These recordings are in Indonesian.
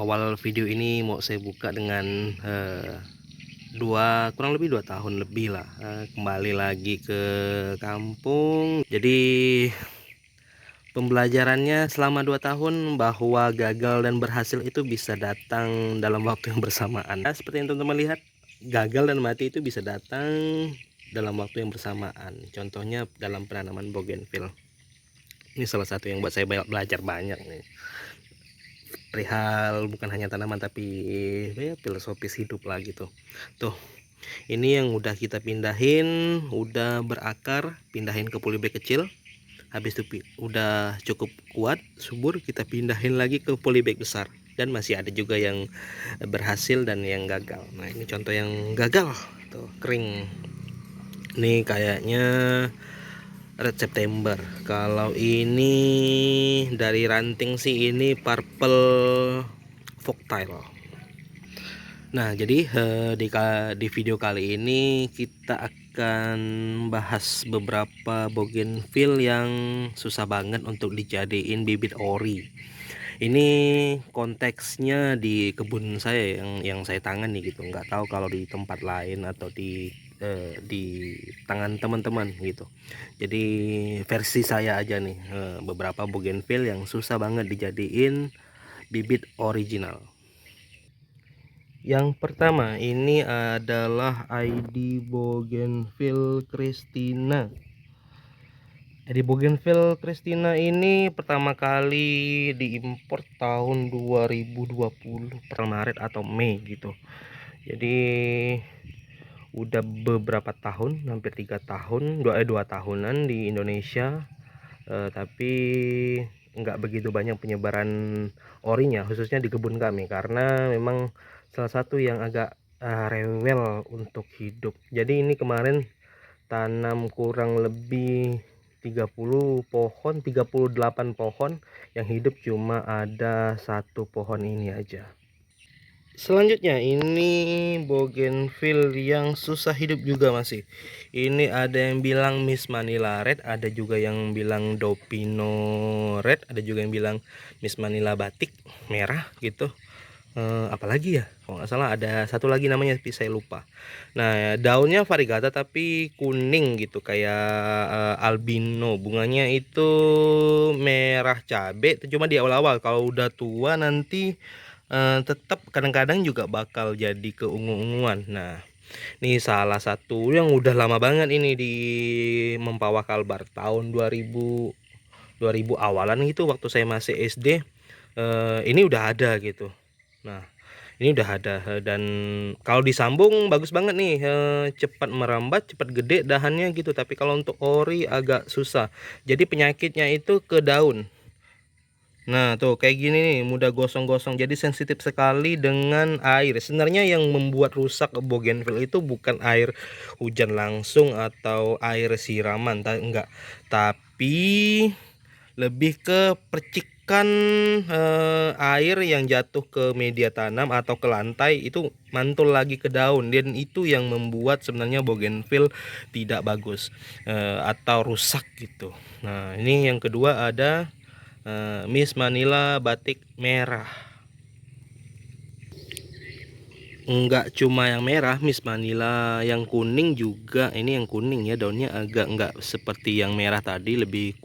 awal video ini mau saya buka dengan kurang lebih 2 tahun lebih lah, kembali lagi ke kampung. Jadi pembelajarannya selama 2 tahun bahwa gagal dan berhasil itu bisa datang dalam waktu yang bersamaan. Seperti yang teman-teman lihat, gagal dan mati itu bisa datang dalam waktu yang bersamaan. Contohnya dalam penanaman bougainville. Ini salah satu yang buat saya belajar banyak nih, perihal bukan hanya tanaman tapi ya filosofis hidup lah gitu. Tuh, ini yang udah kita pindahin, udah berakar, pindahin ke polybag kecil. Habis itu udah cukup kuat, subur, kita pindahin lagi ke polybag besar. Dan masih ada juga yang berhasil dan yang gagal. Nah, ini contoh yang gagal. Tuh, kering. Ini kayaknya Red September. Kalau ini dari ranting sih ini Purple Folktale. Nah, jadi di video kali ini kita akan bahas beberapa bougainville yang susah banget untuk dijadiin bibit ori. Ini konteksnya di kebun saya yang saya tangani gitu. Nggak tahu kalau di tempat lain atau di tangan teman-teman gitu. Jadi versi saya aja nih, beberapa bougainville yang susah banget dijadiin bibit original. Yang pertama ini adalah ID Bougainville Christina. ID Bougainville Christina ini pertama kali diimpor tahun 2020 per Maret atau Mei gitu. Jadi udah beberapa tahun, hampir 3 tahun, 2 tahunan di Indonesia. Tapi nggak begitu banyak penyebaran orinya, khususnya di kebun kami, karena memang salah satu yang agak rewel untuk hidup. Jadi ini kemarin tanam kurang lebih 30 pohon, 38 pohon, yang hidup cuma ada 1 pohon ini aja. Selanjutnya ini bougainville yang susah hidup juga masih. Ini ada yang bilang Miss Manila Red, ada juga yang bilang Dopino Red, ada juga yang bilang Miss Manila Batik merah gitu. Apalagi ya, kalau nggak salah ada satu lagi namanya tapi saya lupa. Nah, daunnya variegata tapi kuning gitu, kayak albino. Bunganya itu merah cabe, cuma di awal-awal. Kalau udah tua nanti tetap kadang-kadang juga bakal jadi keungu-unguan. Nah, ini salah satu yang udah lama banget ini di Mempawah Kalbar tahun 2000 awalan gitu, waktu saya masih SD. Ini udah ada gitu. Nah, ini udah ada, dan kalau disambung bagus banget nih, cepat merambat, cepat gede dahannya gitu. Tapi kalau untuk ori agak susah. Jadi penyakitnya itu ke daun. Nah, tuh kayak gini nih, mudah gosong-gosong. Jadi sensitif sekali dengan air. Sebenarnya yang membuat rusak bougainville itu bukan air hujan langsung atau air siraman, enggak. Tapi lebih ke percikan air yang jatuh ke media tanam atau ke lantai, itu mantul lagi ke daun, dan itu yang membuat sebenarnya bougainville tidak bagus atau rusak gitu. Nah, ini yang kedua ada Miss Manila Batik merah. Enggak cuma yang merah, Miss Manila yang kuning juga. Ini yang kuning ya, daunnya agak enggak seperti yang merah tadi, lebih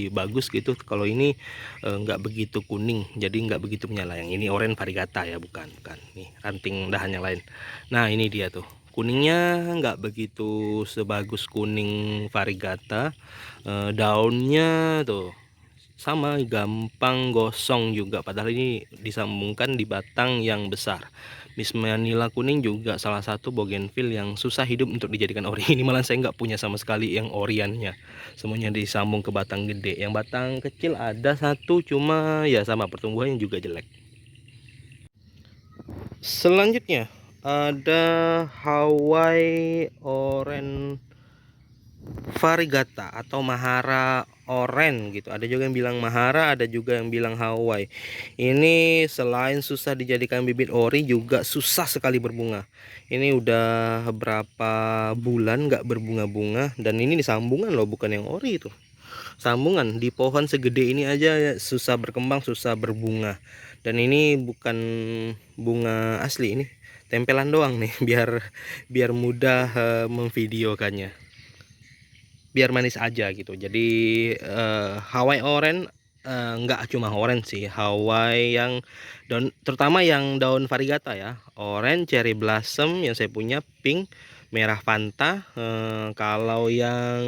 bagus gitu. Kalau ini enggak begitu kuning, jadi enggak begitu menyala. Yang ini oranye variegata ya, bukan nih ranting dahan yang lain. Nah, ini dia tuh, kuningnya enggak begitu sebagus kuning variegata. Daunnya tuh sama, gampang gosong juga, padahal ini disambungkan di batang yang besar. Miss Manila kuning juga salah satu bougainville yang susah hidup untuk dijadikan ori. Ini malah saya nggak punya sama sekali yang oriannya, semuanya disambung ke batang gede. Yang batang kecil ada satu, cuma ya sama, pertumbuhannya juga jelek. Selanjutnya ada Hawaii Orange variegata atau Mahara Oren gitu. Ada juga yang bilang Mahara, ada juga yang bilang Hawaii. Ini selain susah dijadikan bibit ori, juga susah sekali berbunga. Ini udah berapa bulan nggak berbunga-bunga, dan ini disambungan loh, bukan yang ori itu. Sambungan di pohon segede ini aja susah berkembang, susah berbunga. Dan ini bukan bunga asli, ini tempelan doang nih biar mudah memvideokannya, biar manis aja gitu. Jadi Hawaii orange, nggak cuma orange sih, Hawaii yang daun, terutama yang daun variegata ya, orange, cherry blossom yang saya punya, pink, merah Fanta. Kalau yang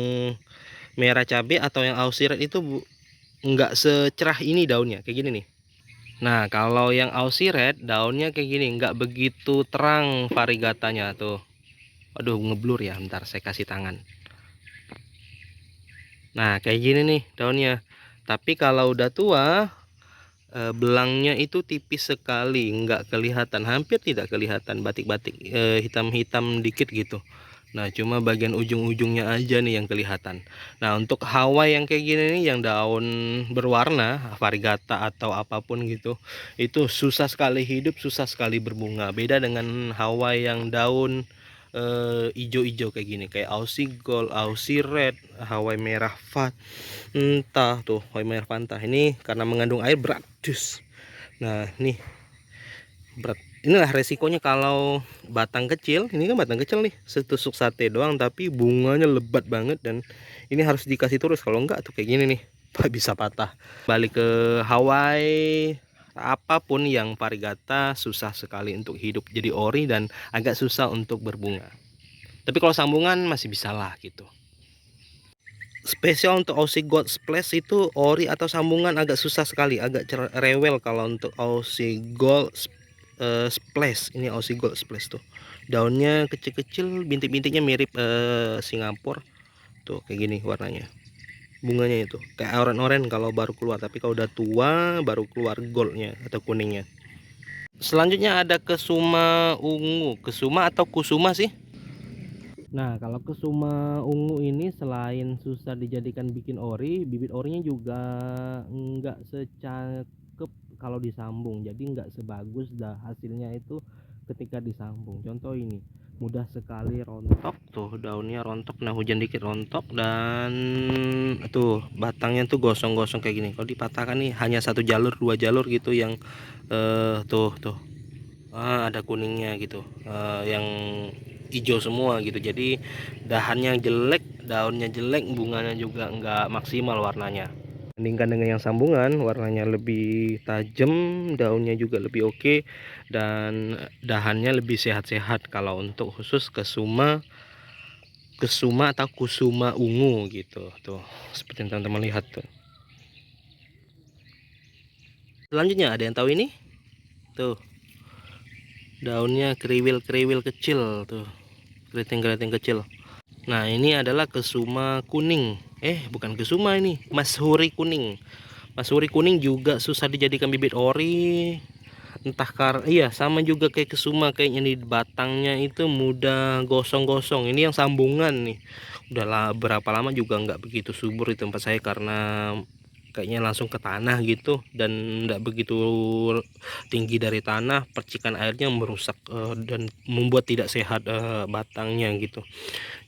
merah cabai atau yang Aussie Red itu nggak secerah ini daunnya kayak gini nih. Nah kalau yang Aussie Red daunnya kayak gini, nggak begitu terang variegatanya tuh. Aduh ngeblur ya, bentar saya kasih tangan. Nah kayak gini nih daunnya. Tapi kalau udah tua, belangnya itu tipis sekali, nggak kelihatan, hampir tidak kelihatan, batik-batik hitam-hitam dikit gitu. Nah cuma bagian ujung-ujungnya aja nih yang kelihatan. Nah untuk Hawaii yang kayak gini nih, yang daun berwarna variegata atau apapun gitu, itu susah sekali hidup, susah sekali berbunga. Beda dengan Hawaii yang daun ijo-ijo kayak gini, kayak Aussie Gold, Aussie Red, Hawaii merah fat, entah tuh Hawaii merah Fanta. Ini karena mengandung air berat dus. Nah nih berat, inilah resikonya kalau batang kecil. Ini kan batang kecil nih, setusuk sate doang tapi bunganya lebat banget, dan ini harus dikasih terus, kalau enggak tuh kayak gini nih bisa patah. Balik ke Hawaii, apapun yang variegata susah sekali untuk hidup jadi ori dan agak susah untuk berbunga. Tapi kalau sambungan masih bisa lah gitu. Spesial untuk Aussie Gold Splash itu ori atau sambungan agak susah sekali, agak rewel kalau untuk Aussie Gold Splash. Ini Aussie Gold Splash tuh, daunnya kecil-kecil, bintik-bintiknya mirip Singapura tuh, kayak gini warnanya. Bunganya itu kayak oren-oren kalau baru keluar, tapi kalau udah tua baru keluar goldnya atau kuningnya. Selanjutnya ada kesuma ungu, kesuma atau kusuma sih. Nah, kalau kesuma ungu ini selain susah dijadikan bikin ori, bibit orinya juga nggak secakep kalau disambung. Jadi nggak sebagus dah hasilnya itu ketika disambung. Contoh ini, mudah sekali rontok tuh, daunnya rontok, nah hujan dikit rontok, dan tuh batangnya tuh gosong-gosong kayak gini. Kalau dipatahkan nih hanya satu jalur, dua jalur gitu yang tuh ada kuningnya gitu, yang hijau semua gitu. Jadi dahannya jelek, daunnya jelek, bunganya juga nggak maksimal warnanya. Bandingkan dengan yang sambungan, warnanya lebih tajam, daunnya juga lebih oke, dan dahannya lebih sehat-sehat kalau untuk khusus kesuma, kesuma atau kusuma ungu gitu. Tuh seperti yang teman-teman lihat tuh. Selanjutnya ada yang tahu ini? Tuh daunnya kriwil-kriwil kecil tuh, keriting-keriting kecil. Nah ini adalah kesuma kuning, bukan kesuma, ini mashuri kuning. Mashuri kuning juga susah dijadikan bibit ori, entah karena iya sama juga kayak kesuma, kayaknya di batangnya itu mudah gosong-gosong. Ini yang sambungan nih, udah lah berapa lama juga nggak begitu subur di tempat saya, karena kayaknya langsung ke tanah gitu, dan nggak begitu tinggi dari tanah, percikan airnya merusak dan membuat tidak sehat batangnya gitu.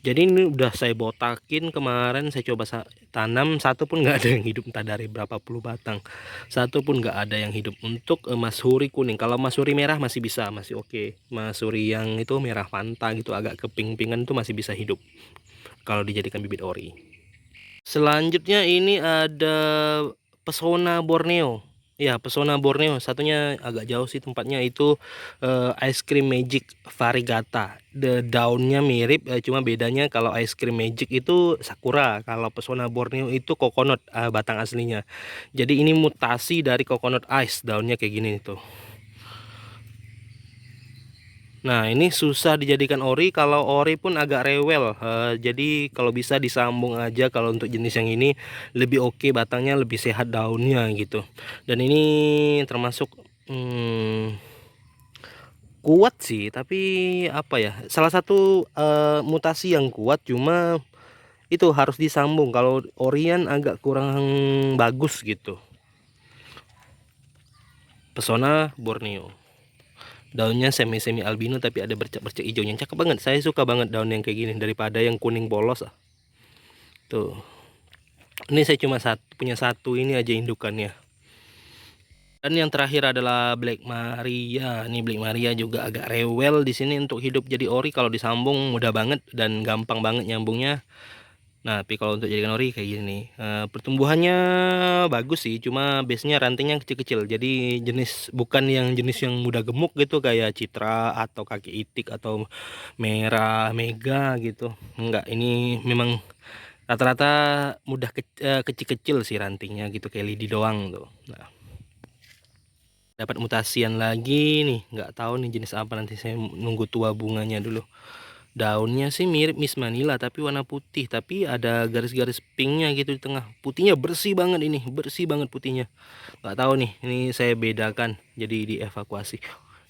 Jadi ini udah saya botakin kemarin, saya coba tanam, satu pun nggak ada yang hidup, entah dari berapa puluh batang, satu pun nggak ada yang hidup. Untuk mashuri kuning, kalau mashuri merah masih bisa, masih oke. Mashuri yang itu merah Fanta gitu, agak keping-pingan, itu masih bisa hidup kalau dijadikan bibit ori. Selanjutnya ini ada pesona Borneo. Ya, pesona Borneo, satunya agak jauh sih tempatnya, itu ice cream magic variegata. Daunnya mirip, cuma bedanya kalau ice cream magic itu sakura, kalau pesona Borneo itu coconut, batang aslinya. Jadi ini mutasi dari coconut ice, daunnya kayak gini tuh. Nah ini susah dijadikan ori, kalau ori pun agak rewel, jadi kalau bisa disambung aja. Kalau untuk jenis yang ini lebih oke, batangnya lebih sehat, daunnya gitu. Dan ini termasuk kuat sih, tapi apa ya, salah satu mutasi yang kuat, cuma itu harus disambung. Kalau orian agak kurang bagus gitu. Pesona Borneo, daunnya semi albino tapi ada bercak-bercak hijau yang cakep banget. Saya suka banget daun yang kayak gini daripada yang kuning polos tuh. Ini saya cuma punya satu ini aja indukannya. Dan yang terakhir adalah Black Maria. Ini Black Maria juga agak rewel di sini untuk hidup jadi ori. Kalau disambung mudah banget dan gampang banget nyambungnya. Nah, tapi kalau untuk jadikan ori kayak gini, pertumbuhannya bagus sih, cuma base-nya rantingnya kecil-kecil. Jadi bukan yang jenis yang mudah gemuk gitu kayak Citra atau kaki itik atau merah mega gitu. Enggak, ini memang rata-rata mudah kecil-kecil sih rantingnya gitu kayak lidi doang tuh. Nah, dapat mutasian lagi nih, nggak tahu nih jenis apa, nanti saya nunggu tua bunganya dulu. Daunnya sih mirip Miss Manila tapi warna putih, tapi ada garis-garis pinknya gitu di tengah. Putihnya bersih banget, ini bersih banget putihnya. Nggak tahu nih, ini saya bedakan jadi dievakuasi.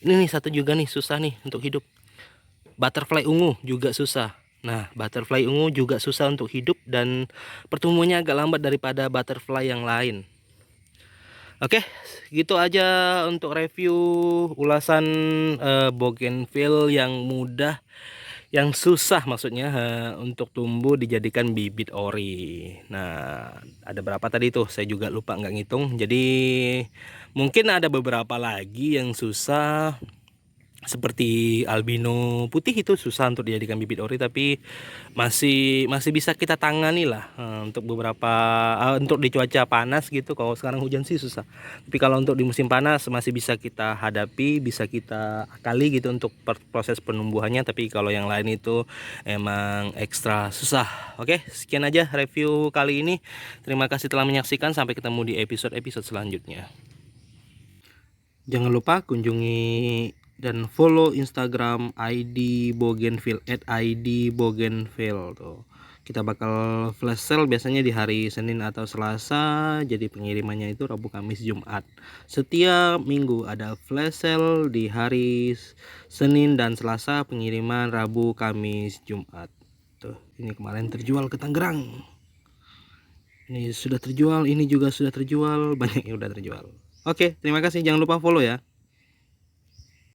Ini nih satu juga nih susah nih untuk hidup, butterfly ungu juga susah. Nah, butterfly ungu juga susah untuk hidup dan pertumbuhannya agak lambat daripada butterfly yang lain. Oke, gitu aja untuk review ulasan bougainville yang mudah, yang susah maksudnya untuk tumbuh dijadikan bibit ori. Nah, ada berapa tadi tuh? Saya juga lupa nggak ngitung. Jadi mungkin ada beberapa lagi yang susah. Seperti albino putih itu susah untuk dijadikan bibit ori, tapi masih bisa kita tangani lah untuk beberapa untuk di cuaca panas gitu. Kalau sekarang hujan sih susah, tapi kalau untuk di musim panas masih bisa kita hadapi, bisa kita akali gitu untuk proses penumbuhannya. Tapi kalau yang lain itu emang ekstra susah. Oke, sekian aja review kali ini. Terima kasih telah menyaksikan, sampai ketemu di episode selanjutnya. Jangan lupa kunjungi dan follow Instagram ID Bougainville @ID Bougainville tuh. Kita bakal flash sale biasanya di hari Senin atau Selasa. Jadi pengirimannya itu Rabu, Kamis, Jumat. Setiap minggu ada flash sale di hari Senin dan Selasa, pengiriman Rabu, Kamis, Jumat. Tuh, ini kemarin terjual ke Tangerang. Ini sudah terjual, ini juga sudah terjual, banyak yang udah terjual. Oke, terima kasih. Jangan lupa follow ya.